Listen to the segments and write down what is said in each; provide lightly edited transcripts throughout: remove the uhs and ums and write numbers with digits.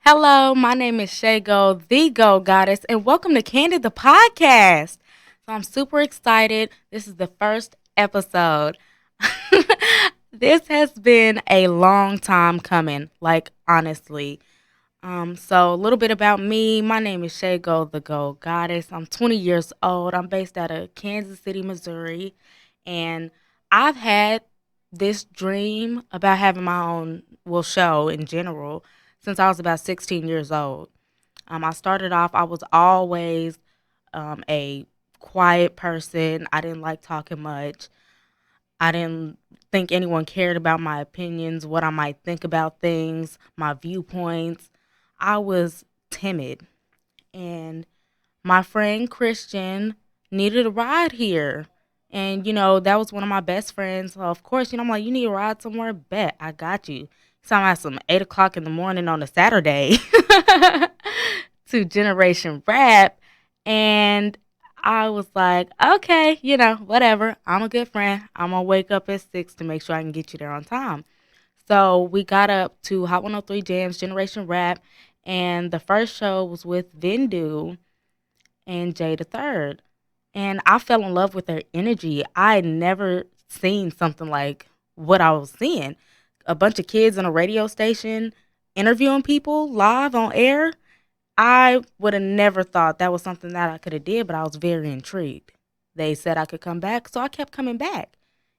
Hello, my name is Shay, the Gold.Goddess, and welcome to Candid The Podcast. So I'm super excited. This is the first episode. This has been a long time coming, like honestly. So a little bit about me. My name is Shay, the Gold.Goddess. I'm 20 years old. I'm based out of Kansas City, Missouri, and I've had this dream about having my own show in general since I was about 16 years old. I started off, I was always a quiet person. I didn't like talking much. I didn't think anyone cared about my opinions, what I might think about things, my viewpoints. I was timid. And my friend Christian needed a ride here. And, that was one of my best friends. So, of course, I'm like, you need a ride somewhere? Bet, I got you. So I'm at some 8 o'clock in the morning on a Saturday to Generation Rap. And I was like, okay, whatever. I'm a good friend. I'm going to wake up at 6 to make sure I can get you there on time. So we got up to Hot 103 Jams, Generation Rap. And the first show was with Vindu and Jay the Third. And I fell in love with their energy. I had never seen something like what I was seeing. A bunch of kids on a radio station interviewing people live on air. I would have never thought that was something that I could have did, but I was very intrigued. They said I could come back, so I kept coming back.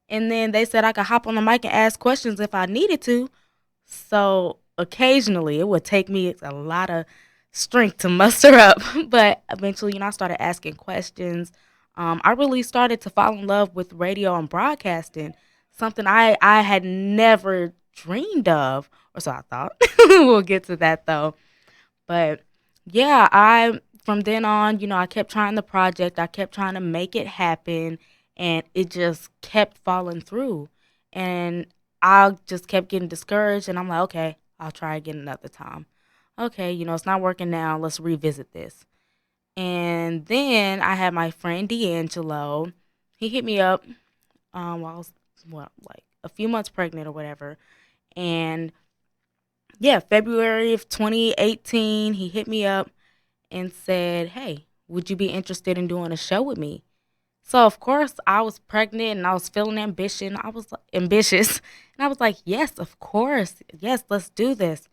And then they said I could hop on the mic and ask questions if I needed to. So occasionally it would take me a lot of strength to muster up. But eventually, I started asking questions. I really started to fall in love with radio and broadcasting, something I had never dreamed of, or so I thought. We'll get to that though. But yeah, I from then on, I kept trying the project. I kept trying to make it happen, and it just kept falling through. And I just kept getting discouraged, and I'm like, okay, I'll try again another time. Okay, it's not working now. Let's revisit this. And then I had my friend D'Angelo. He hit me up while I was, like a few months pregnant or whatever. And yeah, February of 2018, he hit me up and said, hey, would you be interested in doing a show with me? So of course I was pregnant and I was feeling ambition. I was ambitious, and I was like, yes, of course, yes, let's do this.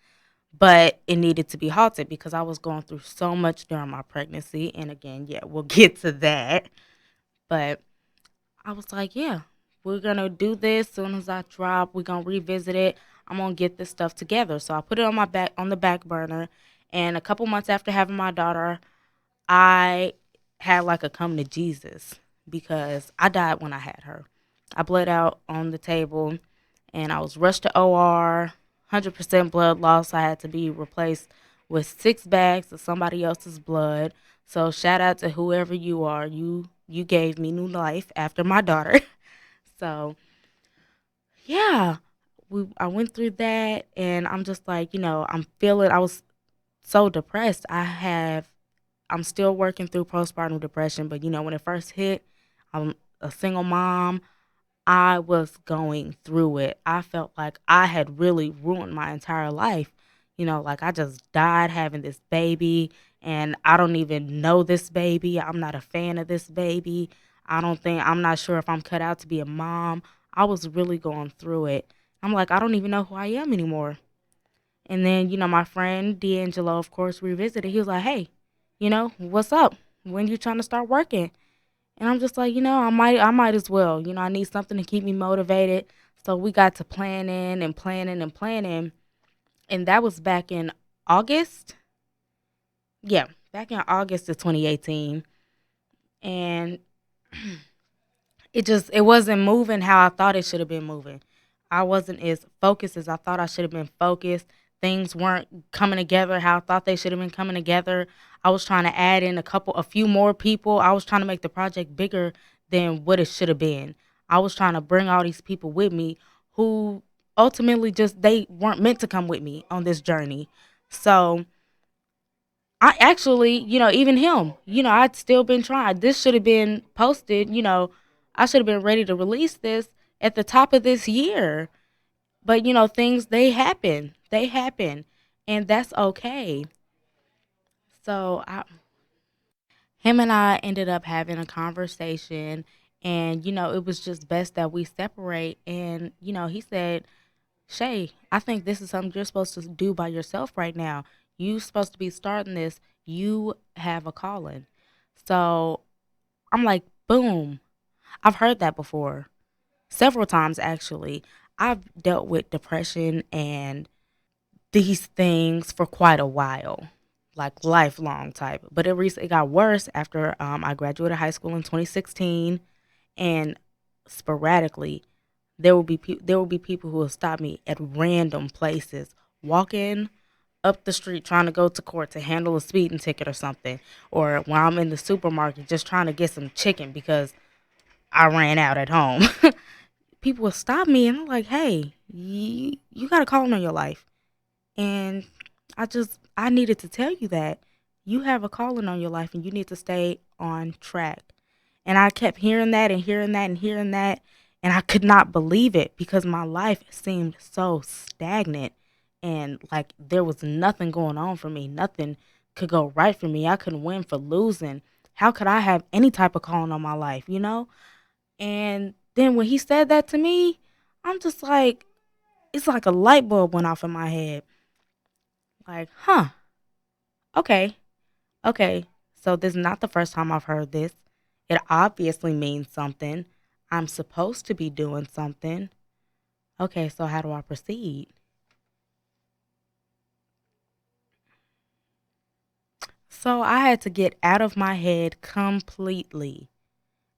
But it needed to be halted because I was going through so much during my pregnancy. And again, yeah, we'll get to that. But I was like, yeah, we're gonna do this. As soon as I drop, we're gonna revisit it. I'm gonna get this stuff together. So I put it on the back burner. And a couple months after having my daughter, I had like a come to Jesus because I died when I had her. I bled out on the table and I was rushed to OR, 100% blood loss. I had to be replaced with 6 bags of somebody else's blood. So shout out to whoever you are. You gave me new life after my daughter. So yeah, I went through that, and I'm just like, I was so depressed. I'm still working through postpartum depression, but when it first hit, I'm a single mom. I was going through it. I felt like I had really ruined my entire life. Like I just died having this baby, and I don't even know this baby. I'm not a fan of this baby. I'm not sure if I'm cut out to be a mom. I was really going through it. I'm like, I don't even know who I am anymore. And then, my friend D'Angelo, of course, revisited. He was like, hey, what's up? When you trying to start working? And I'm just like, I might as well. I need something to keep me motivated. So we got to planning and planning and planning. And that was back in August. Yeah, back in August of 2018. And it wasn't moving how I thought it should have been moving. I wasn't as focused as I thought I should have been focused. Things weren't coming together how I thought they should have been coming together. I was trying to add in a few more people. I was trying to make the project bigger than what it should have been. I was trying to bring all these people with me who ultimately just they weren't meant to come with me on this journey. So I actually, even him, I'd still been trying. This should have been posted, I should have been ready to release this at the top of this year. But, things, they happen. They happen. and that's okay. So him and I ended up having a conversation, and it was just best that we separate. And he said, Shay, I think this is something you're supposed to do by yourself right now. You're supposed to be starting this. You have a calling. So I'm like, boom. I've heard that before several times, actually. I've dealt with depression and these things for quite a while, like lifelong type. But it recently got worse after I graduated high school in 2016, and sporadically there will be people who will stop me at random places, walking up the street trying to go to court to handle a speeding ticket or something, or when I'm in the supermarket just trying to get some chicken because I ran out at home. People will stop me and I'm like, hey, you got a calling on your life. And I needed to tell you that you have a calling on your life and you need to stay on track. And I kept hearing that and hearing that and hearing that. And I could not believe it because my life seemed so stagnant and like there was nothing going on for me. Nothing could go right for me. I couldn't win for losing. How could I have any type of calling on my life? And then when he said that to me, I'm just like, it's like a light bulb went off in my head. Like, huh, okay, okay. So this is not the first time I've heard this. It obviously means something. I'm supposed to be doing something. Okay, so how do I proceed? So I had to get out of my head completely.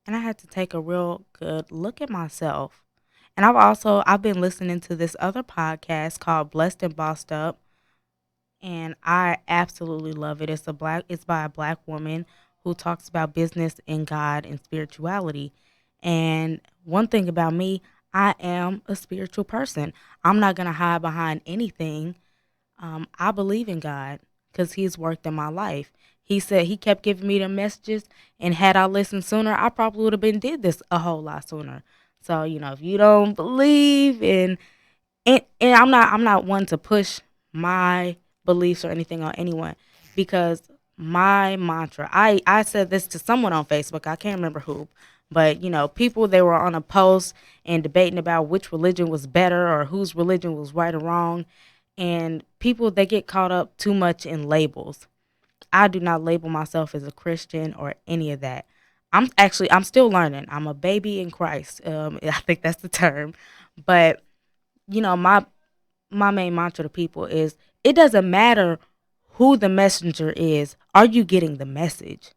And I had to take a real good look at myself. And I've been listening to this other podcast called Blessed and Bossed Up, and I absolutely love it. It's by a black woman who talks about business and God and spirituality. And one thing about me, I am a spiritual person. I'm not gonna hide behind anything. I believe in God because He's worked in my life. He said He kept giving me the messages, and had I listened sooner, I probably would have been did this a whole lot sooner. So if you don't believe in and I'm not one to push my beliefs or anything on anyone because my mantra I said this to someone on Facebook, I can't remember who, but people, they were on a post and debating about which religion was better or whose religion was right or wrong, and people, they get caught up too much in labels. I do not label myself as a Christian or any of that. I'm still learning. I'm a baby in Christ. I think that's the term. But my main mantra to people is it doesn't matter who the messenger is. Are you getting the message?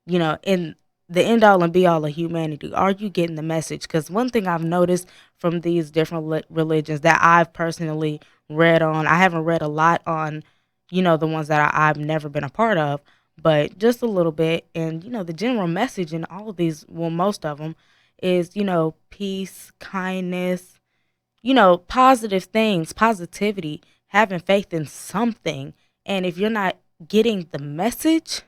In the end all and be all of humanity, are you getting the message? Because one thing I've noticed from these different religions that I've personally read on, I haven't read a lot on, the ones that I've never been a part of, but just a little bit. And, the general message in all of these, well, most of them is, peace, kindness, positive things, positivity, having faith in something. And if you're not getting the message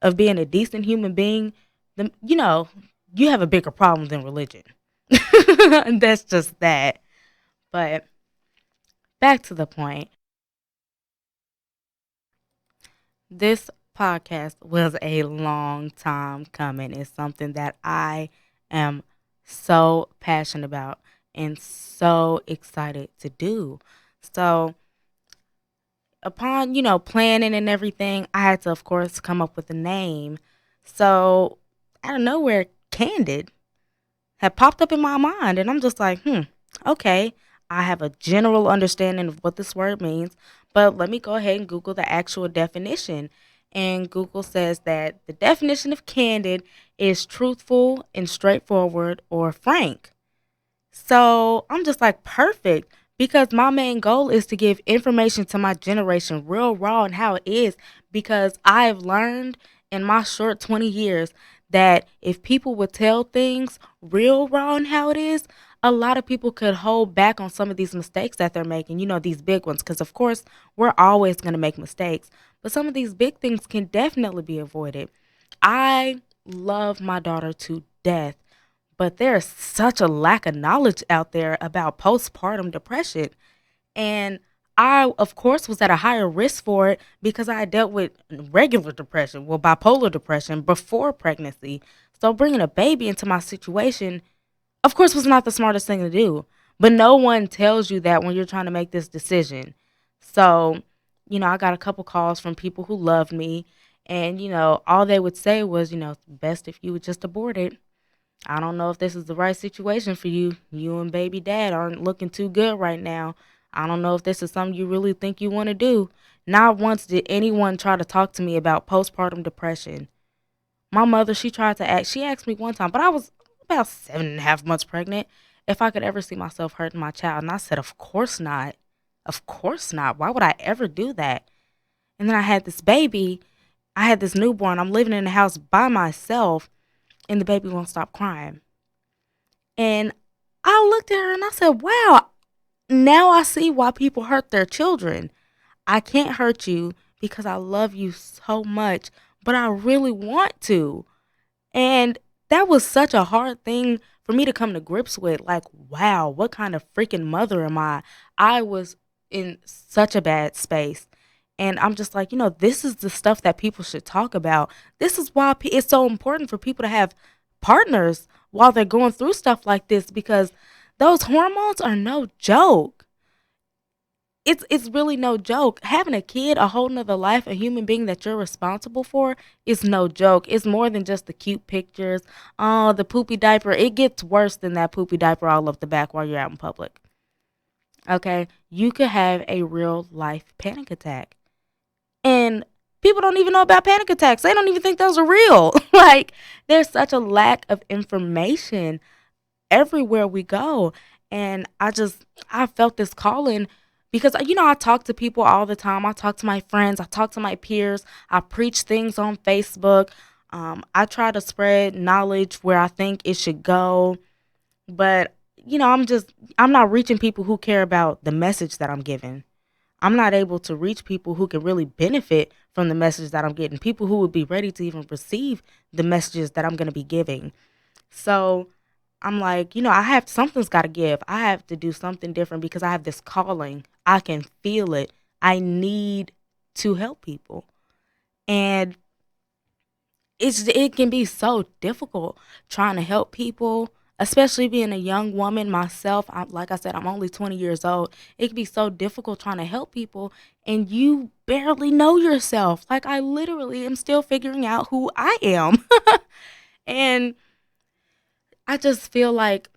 of being a decent human being, then, you have a bigger problem than religion. And that's just that. But back to the point. This podcast was a long time coming. It's something that I am so passionate about and so excited to do. So, upon, planning and everything, I had to, of course, come up with a name. So, out of nowhere, Candid had popped up in my mind. And I'm just like, okay. I have a general understanding of what this word means, but let me go ahead and Google the actual definition. And Google says that the definition of candid is truthful and straightforward or frank. So I'm just like, perfect, because my main goal is to give information to my generation real raw and how it is, because I've learned in my short 20 years that if people would tell things real raw and how it is, a lot of people could hold back on some of these mistakes that they're making, these big ones, because of course we're always going to make mistakes, but some of these big things can definitely be avoided. I love my daughter to death, but there's such a lack of knowledge out there about postpartum depression. And I, of course, was at a higher risk for it because I had dealt with regular depression, well, bipolar depression before pregnancy. So bringing a baby into my situation, of course, was not the smartest thing to do. But no one tells you that when you're trying to make this decision. So, I got a couple calls from people who loved me. And, all they would say was, it's best if you would just abort it. I don't know if this is the right situation for you. You and baby dad aren't looking too good right now. I don't know if this is something you really think you want to do. Not once did anyone try to talk to me about postpartum depression. My mother, she asked me one time, but I was about 7.5 months pregnant, if I could ever see myself hurting my child. And I said, of course not. Of course not. Why would I ever do that? And then I had this baby. I had this newborn. I'm living in the house by myself, and the baby won't stop crying. And I looked at her and I said, wow, now I see why people hurt their children. I can't hurt you because I love you so much, but I really want to. And that was such a hard thing for me to come to grips with. Like, wow, what kind of freaking mother am I? I was in such a bad space. And I'm just like, this is the stuff that people should talk about. This is why it's so important for people to have partners while they're going through stuff like this, because those hormones are no joke. It's really no joke. Having a kid, a whole nother life, a human being that you're responsible for, is no joke. It's more than just the cute pictures. Oh, the poopy diaper. It gets worse than that poopy diaper all up the back while you're out in public. Okay? You could have a real life panic attack. And people don't even know about panic attacks. They don't even think those are real. Like, there's such a lack of information everywhere we go. And I felt this calling because, I talk to people all the time. I talk to my friends. I talk to my peers. I preach things on Facebook. I try to spread knowledge where I think it should go. But, I'm not reaching people who care about the message that I'm giving. I'm not able to reach people who can really benefit from the message that I'm getting, people who would be ready to even receive the messages that I'm going to be giving. So I'm like, something's got to give. I have to do something different because I have this calling. I can feel it. I need to help people. And it can be so difficult trying to help people, especially being a young woman myself. Like I said, I'm only 20 years old. It can be so difficult trying to help people and you barely know yourself. Like, I literally am still figuring out who I am. And I just feel like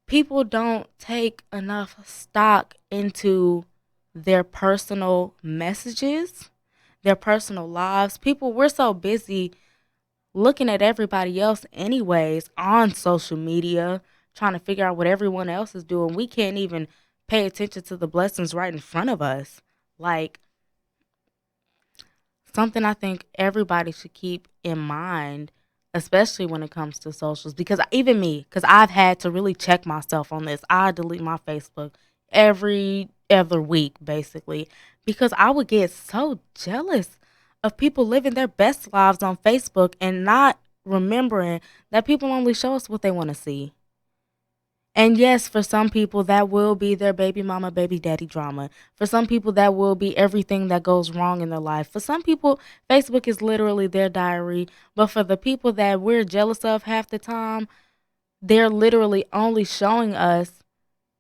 people don't take enough stock into their personal messages, their personal lives. We're so busy looking at everybody else anyways on social media, trying to figure out what everyone else is doing. We can't even pay attention to the blessings right in front of us. Like, something I think everybody should keep in mind, especially when it comes to socials, because even me, because I've had to really check myself on this. I delete my Facebook every other week, basically, because I would get so jealous of people living their best lives on Facebook and not remembering that people only show us what they want to see. And yes, for some people, that will be their baby mama, baby daddy drama. For some people, that will be everything that goes wrong in their life. For some people, Facebook is literally their diary. But for the people that we're jealous of half the time, they're literally only showing us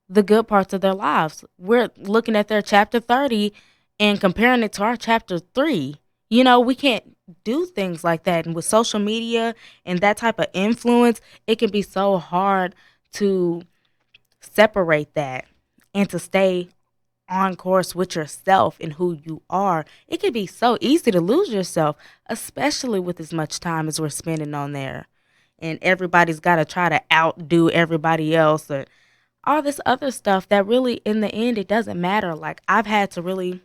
the good parts of their lives. We're looking at their chapter 30 and comparing it to our chapter 3. We can't do things like that. And with social media and that type of influence, it can be so hard to separate that and to stay on course with yourself and who you are. It can be so easy to lose yourself, especially with as much time as we're spending on there. And everybody's got to try to outdo everybody else or all this other stuff that really, in the end, it doesn't matter. Like, I've had to really,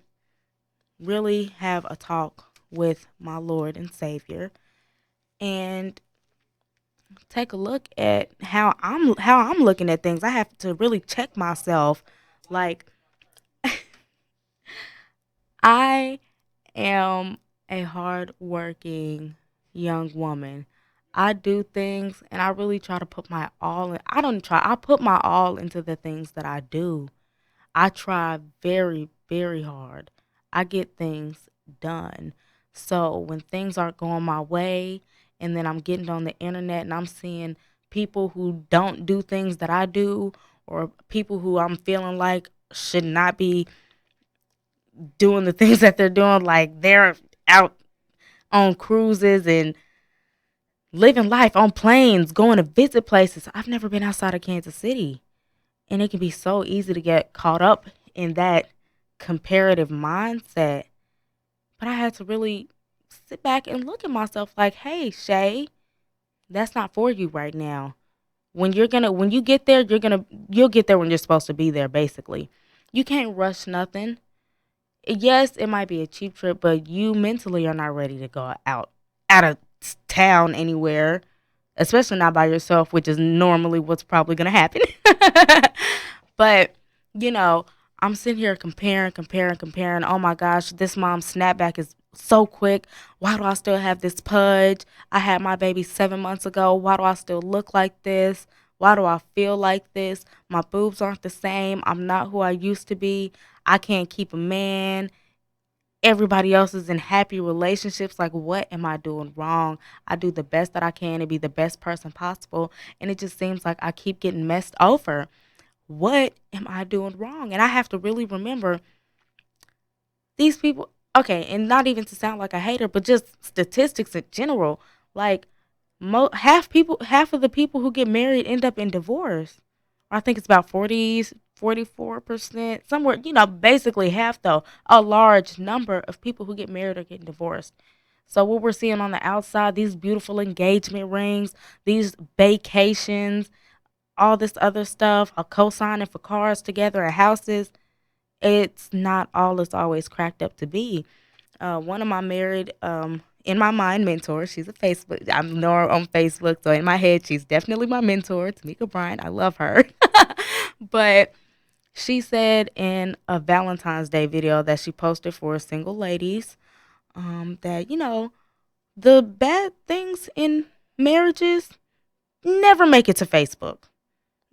really have a talk with my Lord and Savior and take a look at how I'm looking at things. I have to really check myself. Like, I am a hardworking young woman. I do things and I really try to put my all in. I put my all into the things that I do. I try very, very hard. I get things done. So when things aren't going my way, and then I'm getting on the internet and I'm seeing people who don't do things that I do, or people who I'm feeling like should not be doing the things that they're doing, like they're out on cruises and living life on planes, going to visit places. I've never been outside of Kansas City. And it can be so easy to get caught up in that comparative mindset. But I had to really sit back and look at myself like, hey, Shay, that's not for you right now. When you get there, you'll get there when you're supposed to be there, basically. You can't rush nothing. Yes, it might be a cheap trip, but you mentally are not ready to go out of town anywhere, especially not by yourself, which is normally what's probably going to happen. But, you know, I'm sitting here comparing. Oh my gosh, this mom's snapback is so quick. Why do I still have this pudge? I had my baby 7 months ago. Why do I still look like this? Why do I feel like this? My boobs aren't the same. I'm not who I used to be. I can't keep a man. Everybody else is in happy relationships. Like, what am I doing wrong? I do the best that I can to be the best person possible. And it just seems like I keep getting messed over. What am I doing wrong? And I have to really remember these people. Okay, and not even to sound like a hater, but just statistics in general. Like, half of the people who get married end up in divorce. I think it's about 44%, somewhere, basically half, though. A large number of people who get married are getting divorced. So what we're seeing on the outside, these beautiful engagement rings, these vacations, all this other stuff, a co-signing for cars together and houses, it's not all it's always cracked up to be. One of my married, in my mind, mentors, she's a Facebook, I know her on Facebook, so in my head, she's definitely my mentor, Tamika Bryant. I love her. But she said in a Valentine's Day video that she posted for single ladies, that, the bad things in marriages never make it to Facebook.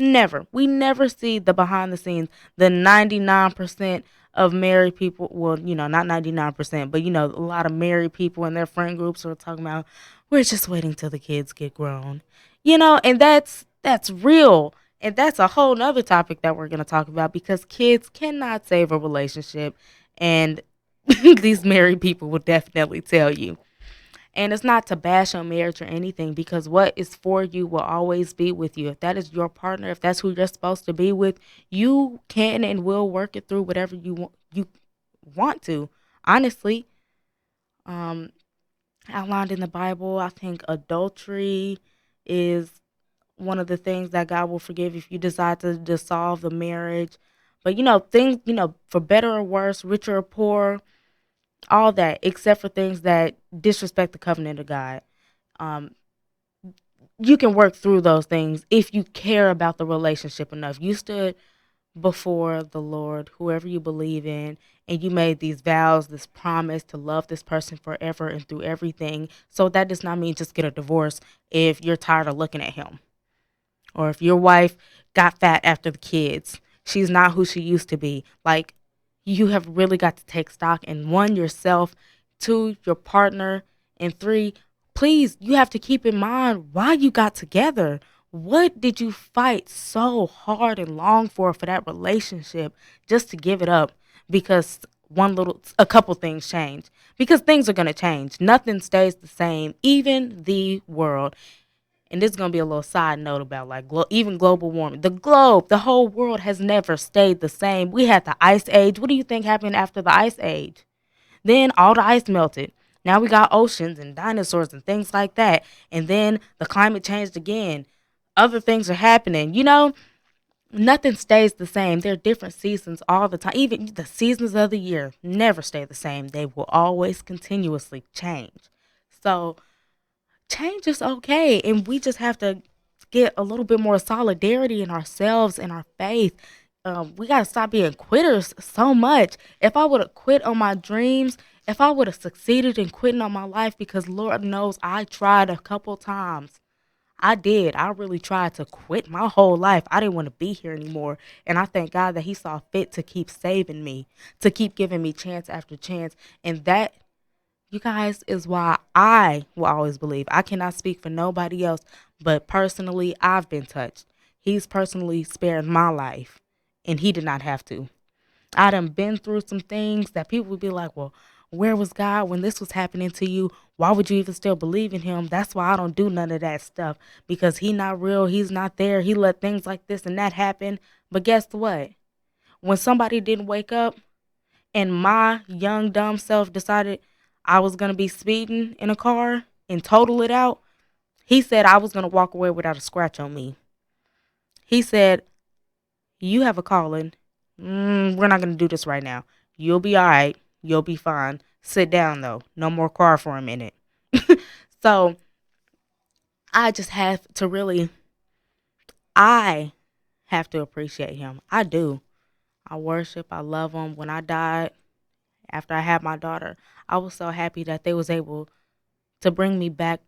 Never. We never see the behind the scenes, the 99% of married people. Well, not 99%, but, a lot of married people in their friend groups are talking about, we're just waiting till the kids get grown. And that's real. And that's a whole nother topic that we're going to talk about, because kids cannot save a relationship. And these married people will definitely tell you. And it's not to bash on marriage or anything, because what is for you will always be with you. If that is your partner, if that's who you're supposed to be with, you can and will work it through whatever you want to. Honestly, outlined in the Bible, I think adultery is one of the things that God will forgive if you decide to dissolve the marriage. But things, for better or worse, richer or poor, all that, except for things that disrespect the covenant of God. Um, you can work through those things if you care about the relationship enough. You stood before the Lord, whoever you believe in, and you made these vows, this promise to love this person forever and through everything. So that does not mean just get a divorce if you're tired of looking at him, or if your wife got fat after the kids. She's not who she used to be. Like, you have really got to take stock in, one, yourself, two, your partner, and three, please, you have to keep in mind why you got together. What did you fight so hard and long for that relationship, just to give it up because a couple things change? Because things are going to change. Nothing stays the same, even the world. And this is going to be a little side note about, like, even global warming. The whole world has never stayed the same. We had the ice age. What do you think happened after the ice age? Then all the ice melted. Now we got oceans and dinosaurs and things like that. And then the climate changed again. Other things are happening. Nothing stays the same. There are different seasons all the time. Even the seasons of the year never stay the same. They will always continuously change. So change is okay, and we just have to get a little bit more solidarity in ourselves and our faith. We got to stop being quitters so much. If I would have quit on my dreams, if I would have succeeded in quitting on my life, because Lord knows I tried a couple times. I did. I really tried to quit my whole life. I didn't want to be here anymore. And I thank God that He saw fit to keep saving me, to keep giving me chance after chance. And that, you guys, is why I will always believe. I cannot speak for nobody else, but personally, I've been touched. He's personally spared my life, and He did not have to. I done been through some things that people would be like, well, where was God when this was happening to you? Why would you even still believe in Him? That's why I don't do none of that stuff, because He not real. He's not there. He let things like this and that happen. But guess what? When somebody didn't wake up and my young, dumb self decided I was going to be speeding in a car and total it out, He said I was going to walk away without a scratch on me. He said, you have a calling. We're not going to do this right now. You'll be all right. You'll be fine. Sit down, though. No more car for a minute. So I just have to really, I have to appreciate Him. I do. I worship. I love Him. When I died, after I had my daughter, I was so happy that they was able to bring me back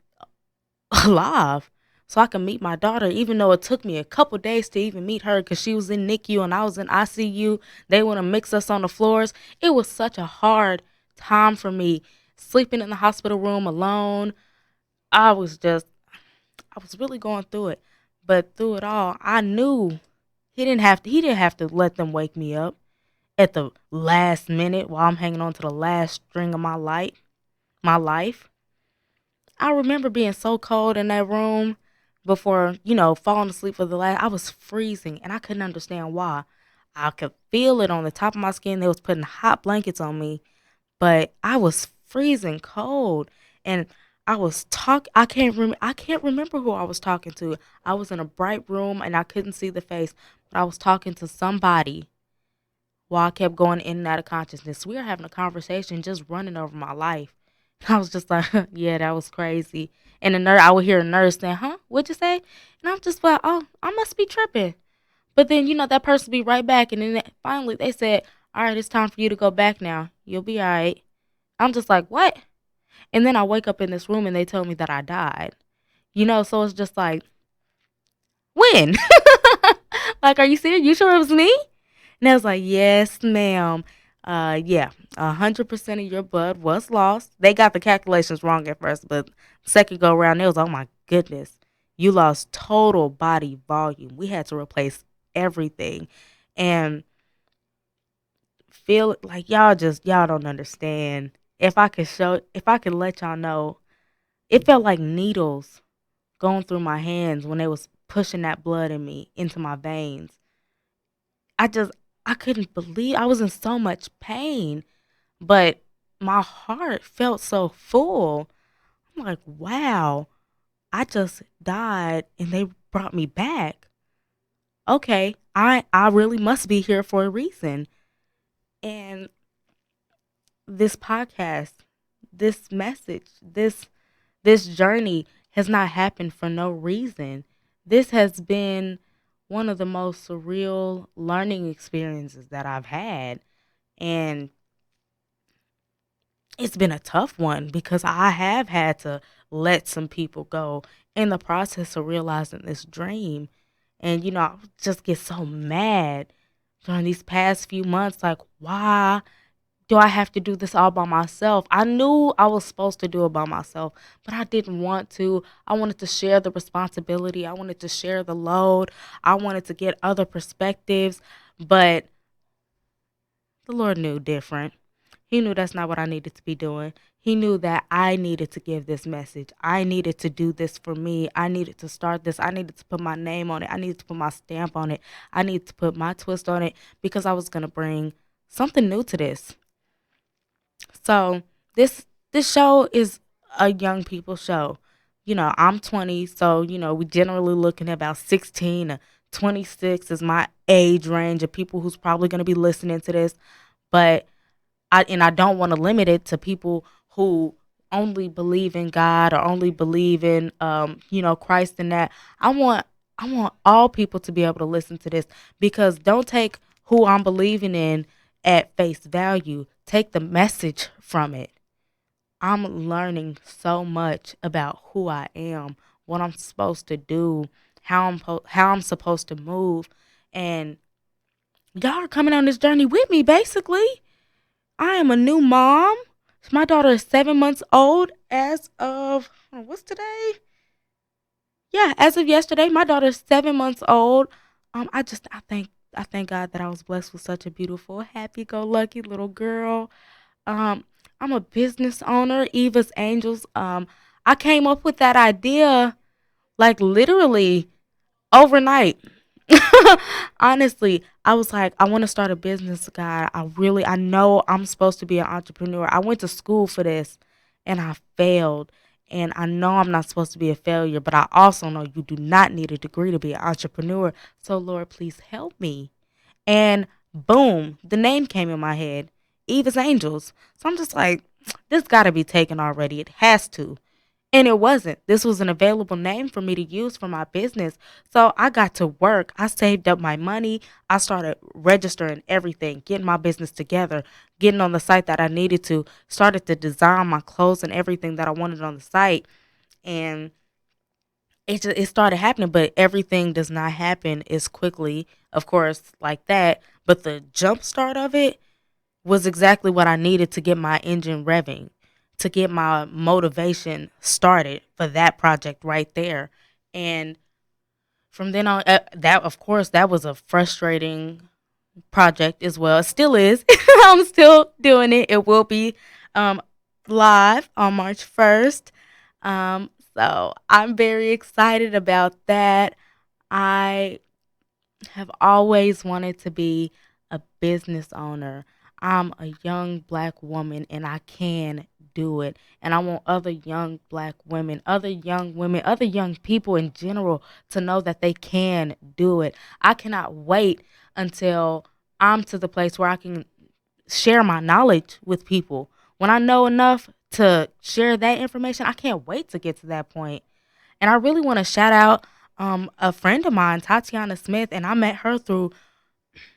alive so I could meet my daughter, even though it took me a couple days to even meet her because she was in NICU and I was in ICU. They want to mix us on the floors. It was such a hard time for me, sleeping in the hospital room alone. I was really going through it. But through it all, I knew he didn't have to let them wake me up at the last minute while I'm hanging on to the last string of my life. I remember being so cold in that room before, falling asleep for the last. I was freezing and I couldn't understand why. I could feel it on the top of my skin. They was putting hot blankets on me, but I was freezing cold. And I can't remember who I was talking to. I was in a bright room and I couldn't see the face, but I was talking to somebody while I kept going in and out of consciousness. We were having a conversation just running over my life. I was just like, yeah, that was crazy. And I would hear a nurse saying, huh, what'd you say? And I'm just like, oh, I must be tripping. But then, that person be right back. And then finally they said, all right, it's time for you to go back now. You'll be all right. I'm just like, what? And then I wake up in this room and they tell me that I died. So it's just like, when? Like, are you serious? You sure it was me? And I was like, yes, ma'am. Yeah, 100% of your blood was lost. They got the calculations wrong at first, but second go around, it was, oh my goodness, you lost total body volume. We had to replace everything. And feel like y'all don't understand. If I could let y'all know, it felt like needles going through my hands when they was pushing that blood in me into my veins. I just I couldn't believe I was in so much pain, but my heart felt so full. I'm like, wow, I just died and they brought me back. Okay, I really must be here for a reason. And this podcast, this message, this journey has not happened for no reason. This has been one of the most surreal learning experiences that I've had. And it's been a tough one because I have had to let some people go in the process of realizing this dream. And, I just get so mad during these past few months. Like, why do I have to do this all by myself? I knew I was supposed to do it by myself, but I didn't want to. I wanted to share the responsibility. I wanted to share the load. I wanted to get other perspectives, but the Lord knew different. He knew that's not what I needed to be doing. He knew that I needed to give this message. I needed to do this for me. I needed to start this. I needed to put my name on it. I needed to put my stamp on it. I needed to put my twist on it because I was going to bring something new to this. So this show is a young people show. I'm 20, so we generally looking at about 16 to 26 is my age range of people who's probably going to be listening to this. But I don't want to limit it to people who only believe in God or only believe in Christ and that. I want all people to be able to listen to this, because don't take who I'm believing in at face value. Take the message from it. I'm learning so much about who I am what I'm supposed to do, how I'm supposed to move, and y'all are coming on this journey with me. Basically, I am a new mom. My daughter is 7 months old as of what's today? Yeah, as of yesterday, my daughter is 7 months old. I thank God that I was blessed with such a beautiful, happy-go-lucky little girl. Um, I'm a business owner, Eva's Angels. I came up with that idea like literally overnight. Honestly, I was like, I want to start a business, God. I know I'm supposed to be an entrepreneur. I went to school for this and I failed. And I know I'm not supposed to be a failure, but I also know you do not need a degree to be an entrepreneur. So, Lord, please help me. And boom, the name came in my head, Eva's Angels. So I'm just like, this got to be taken already. It has to. And it wasn't. This was an available name for me to use for my business. So I got to work. I saved up my money. I started registering everything, getting my business together, getting on the site that I needed to, started to design my clothes and everything that I wanted on the site. And it started happening, but everything does not happen as quickly, of course, like that. But the jump start of it was exactly what I needed to get my engine revving, to get my motivation started for that project right there. And from then on, that of course that was a frustrating project as well. It still is. I'm still doing it. It will be um, live on March 1st. So I'm very excited about that. I have always wanted to be a business owner. I'm a young black woman and I can do it. And I want other young black women, other young people in general to know that they can do it. I cannot wait until I'm to the place where I can share my knowledge with people. When I know enough to share that information, I can't wait to get to that point. And I really want to shout out a friend of mine, Tatiana Smith, and I met her through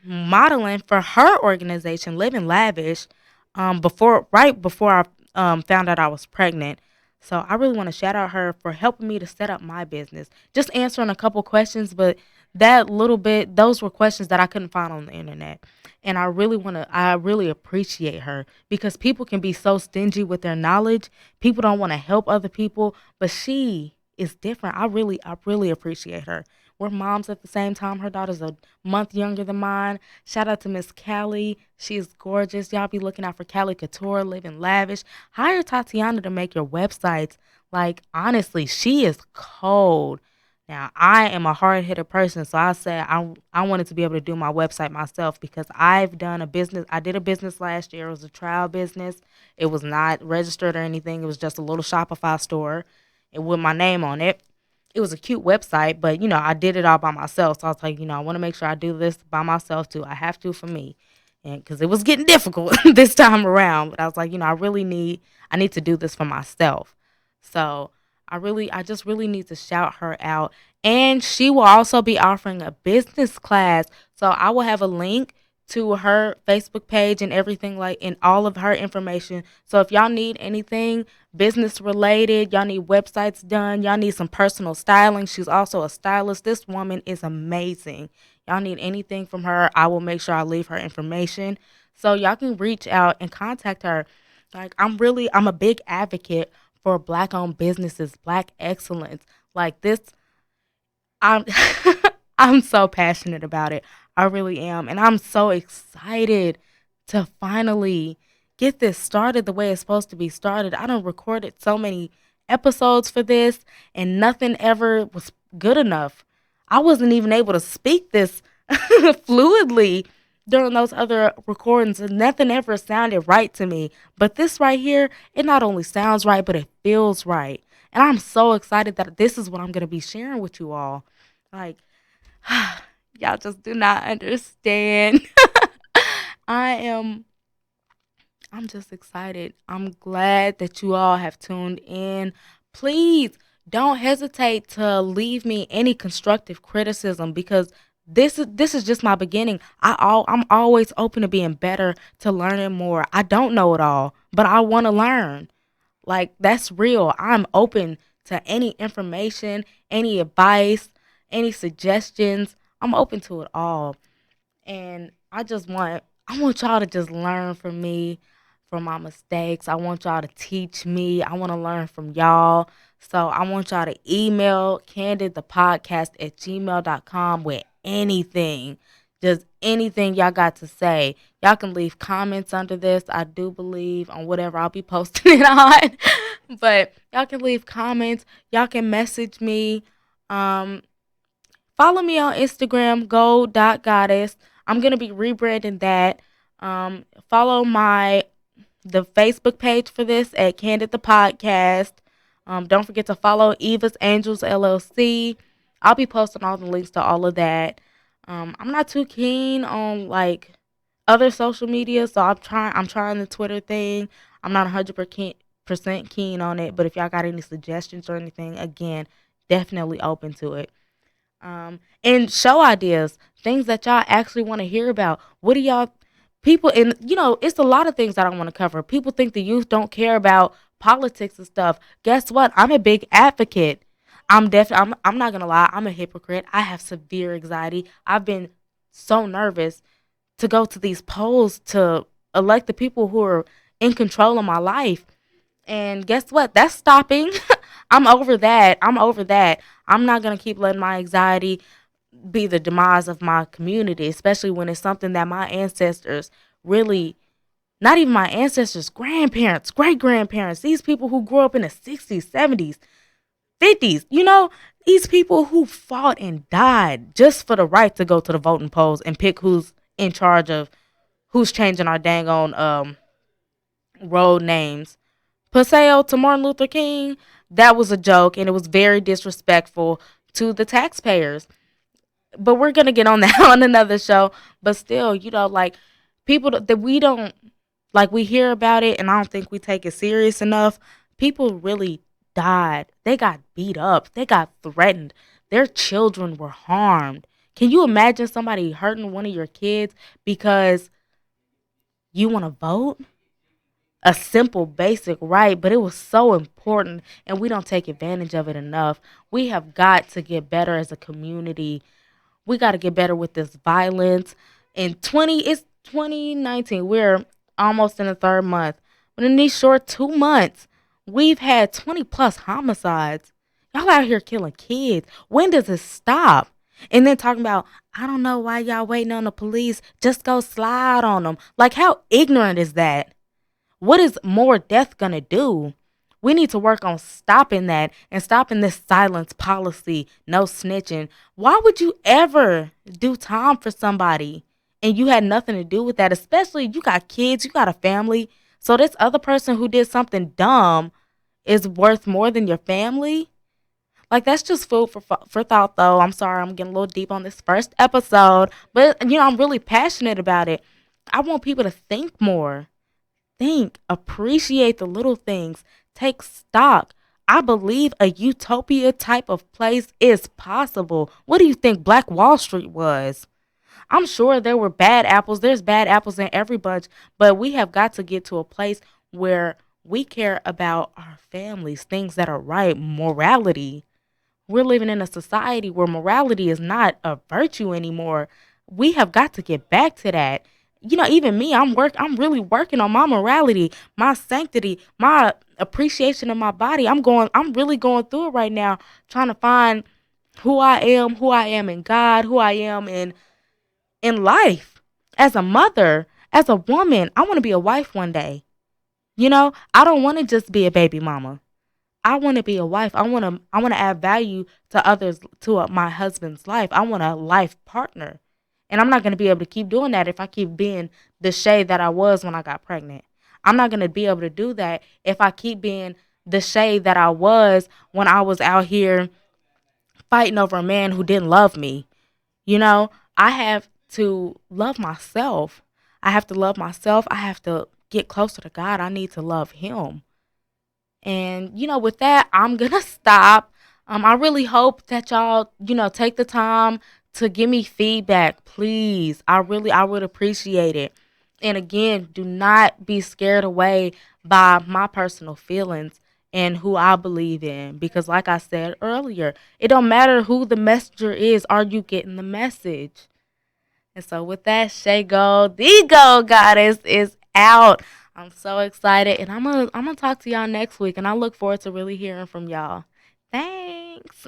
modeling for her organization, Living Lavish, right before I found out I was pregnant. So I really want to shout out her for helping me to set up my business. Just answering a couple questions, but that little bit, those were questions that I couldn't find on the internet. And I really appreciate her because people can be so stingy with their knowledge. People don't want to help other people, but she is different. I really appreciate her. We're moms at the same time. Her daughter's a month younger than mine. Shout out to Miss Callie. She is gorgeous. Y'all be looking out for Callie Couture, Living Lavish. Hire Tatiana to make your websites. Like, honestly, she is cold. Now, I am a hard-headed person, so I said I wanted to be able to do my website myself because I've done a business. I did a business last year. It was a trial business. It was not registered or anything. It was just a little Shopify store with my name on it. It was a cute website, but I did it all by myself. So I was like, I want to make sure I do this by myself too. I have to for me, and because it was getting difficult this time around. But I was like, I need to do this for myself. So I just really need to shout her out, and she will also be offering a business class. So I will have a link to her Facebook page and everything and all of her information. So if y'all need anything business related, y'all need websites done, y'all need some personal styling. She's also a stylist. This woman is amazing. Y'all need anything from her, I will make sure I leave her information so y'all can reach out and contact her. Like I'm a big advocate for black owned businesses, black excellence. Like this I'm I'm so passionate about it. I really am. And I'm so excited to finally get this started the way it's supposed to be started. I done recorded so many episodes for this and nothing ever was good enough. I wasn't even able to speak this fluidly during those other recordings and nothing ever sounded right to me. But this right here, it not only sounds right, but it feels right. And I'm so excited that this is what I'm going to be sharing with you all. Like, y'all just do not understand. I am I'm just excited. I'm glad that you all have tuned in. Please don't hesitate to leave me any constructive criticism because this is just my beginning. I'm always open to being better, to learning more. I don't know it all, but I want to learn. Like that's real. I'm open to any information, any advice, any suggestions. I'm open to it all. And I want y'all to just learn from me, from my mistakes. I want y'all to teach me. I want to learn from y'all. So I want y'all to email candidthepodcast@gmail.com with anything. Just anything y'all got to say. Y'all can leave comments under this. I do believe on whatever I'll be posting it on. But y'all can leave comments. Y'all can message me. Um, Follow me on Instagram, Gold.Goddess. I'm gonna be rebranding that. Follow the Facebook page for this at Candid the Podcast. Don't forget to follow Eva's Angels LLC. I'll be posting all the links to all of that. I'm not too keen on like other social media, so I'm trying the Twitter thing. I'm not 100% keen on it, but if y'all got any suggestions or anything, again, definitely open to it. And show ideas, things that y'all actually want to hear about. What do y'all people and it's a lot of things that I want to cover. People think the youth don't care about politics and stuff. Guess what? I'm a big advocate. I'm not gonna lie, I'm a hypocrite. I have severe anxiety. I've been so nervous to go to these polls to elect the people who are in control of my life. And guess what? That's stopping. I'm over that. I'm not going to keep letting my anxiety be the demise of my community, especially when it's something that my ancestors really, not even my ancestors, grandparents, great grandparents, these people who grew up in the 60s, 70s, 50s, these people who fought and died just for the right to go to the voting polls and pick who's in charge of who's changing our dang on road names. Paseo to Martin Luther King, that was a joke, and it was very disrespectful to the taxpayers. But we're going to get on that on another show. But still, like, people that we don't, like, we hear about it, and I don't think we take it serious enough. People really died. They got beat up. They got threatened. Their children were harmed. Can you imagine somebody hurting one of your kids because you want to vote? A simple, basic right, but it was so important, and we don't take advantage of it enough. We have got to get better as a community. We got to get better with this violence. It's 2019. We're almost in the third month. But in these short 2 months, we've had 20 plus homicides. Y'all out here killing kids. When does it stop? And then talking about, I don't know why y'all waiting on the police. Just go slide on them. Like, how ignorant is that? What is more death gonna do? We need to work on stopping that and stopping this silence policy, no snitching. Why would you ever do time for somebody and you had nothing to do with that? Especially you got kids, you got a family. So this other person who did something dumb is worth more than your family? Like, that's just food for thought, though. I'm sorry, I'm getting a little deep on this first episode, but I'm really passionate about it. I want people to think more. Think, appreciate the little things, take stock. I believe a utopia type of place is possible. What do you think Black Wall Street was? I'm sure there were bad apples. There's bad apples in every bunch, but we have got to get to a place where we care about our families, things that are right, morality. We're living in a society where morality is not a virtue anymore. We have got to get back to that. Even me, I'm really working on my morality, my sanctity, my appreciation of my body. I'm really going through it right now, trying to find who I am in God, who I am in life. As a mother, as a woman, I want to be a wife one day. I don't want to just be a baby mama. I want to be a wife. I want to add value to others, to my husband's life. I want a life partner. And I'm not going to be able to keep doing that if I keep being the Shay that I was when I got pregnant. I'm not going to be able to do that if I keep being the Shay that I was when I was out here fighting over a man who didn't love me. I have to love myself. I have to love myself. I have to get closer to God. I need to love him. And, with that, I'm going to stop. I really hope that y'all, take the time to give me feedback, please. I would appreciate it. And again, do not be scared away by my personal feelings. and who I believe in. Because like I said earlier, it don't matter who the messenger is, are you getting the message? And so with that, Shay Gold, the Gold Goddess, is out. I'm so excited, and I'm gonna talk to y'all next week, and I look forward to really hearing from y'all. Thanks.